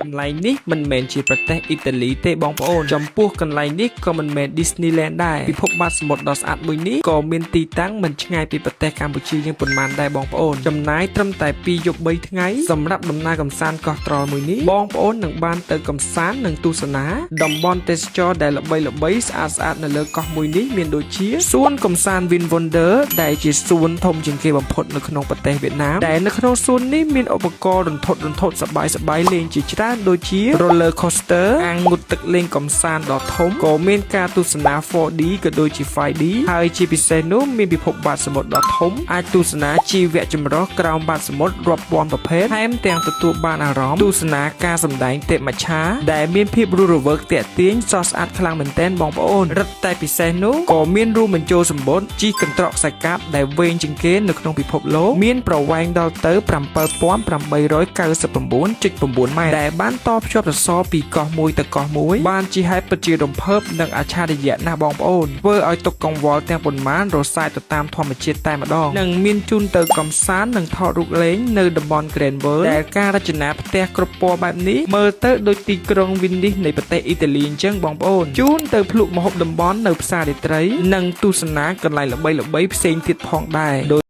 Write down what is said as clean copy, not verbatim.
ន្លែងនេះមិនមែនជាប្រទេសអ៊ីតាលីទេបងប្អូនចំពោះកន្លែងនេះក៏មិនមែន Disneyland ដែរពិភពបាតសមុទ្រដ៏ស្អាតមួយនេះក៏មានទីតាំងមិនឆ្ងាយពីប្រទេសកម្ពុជាយើងប៉ុន្មានដែរបងប្អូនចំណាយត្រឹមតែ2យប់3ថ្ងៃសម្រាប់ដំណើរកម្សាន្តកោះត្រល់មួយនេះបងប្អូននឹងបានទៅកម្សាន្តនិងទស្សនាតំបន់ទេសចរណ៍ដែលល្បីៗស្អាតៗនៅលើកោះមួយនេះមានដូចជាសួនកម្សាន្ត Win Wonder ដែលជាសួនធំជាងគេបំផុតនៅក្នុងប្រទេសវៀតណាមដែលនៅក្នុងសួននេះមានឧបករណ៍រន្ធត់សប្បាយៗលេងជាច្រើនដូចជា roller coaster អាងងូតទឹកលេងកម្សាន្តដ៏ធំក៏មានការទស្សនា 4D ក៏ដូចជា 5D ហើយជាពិសេសនោះមានពិភពបាតសមុទ្រដ៏ធំអាចទស្សនាជីវៈចម្រុះក្រោមបាតសមុទ្ររាប់ពាន់ប្រភេទថែមទាំងទទួលបានអារម្មណ៍ទស្សនាការសម្ដែងទេពមច្ឆាដែលមានភាពរស់រវើកទាក់ទាញស្រស់ស្អាតខ្លាំងមែនទែនបងប្អូនរឹតតែពិសេសនោះក៏មានរួមបញ្ចូលសម្បត្តិជិះកន្ត្រកខ្សែកាបដែលវែងជាងគេនៅក្នុងពិភពលោកមានប្រវែងដល់ទៅ 7899.9 ម៉ែត្រដែលបានតភ្ជាប់សសរពីកោះមួយទៅកោះមួយបានជាហេតុពិតជារំភើបនិងអច្ឆរិយៈណាស់បងប្អូនធ្វើឲ្យទុកកង្វល់ទាំងប៉ុន្មានរសាយទៅតាមធម្មជាតិតែម្ដងនិងមានជូនទៅកំសាន្តនិងថតរូបលេងនៅតំបន់ Grand World ដែលការរចនាផ្ទះគ្រប់ពណ៌បែបនេះមើលទៅដូចទីក្រុង Venice នៃប្រទេសអ៊ីតាលីអញ្ចឹងបងប្អូនជូនទៅភ្លុកម្ហូបតំបន់នៅផ្សាររាត្រីនិងទស្សនាកន្លែងល្បីៗផ្សេងទៀតផងដែរដូ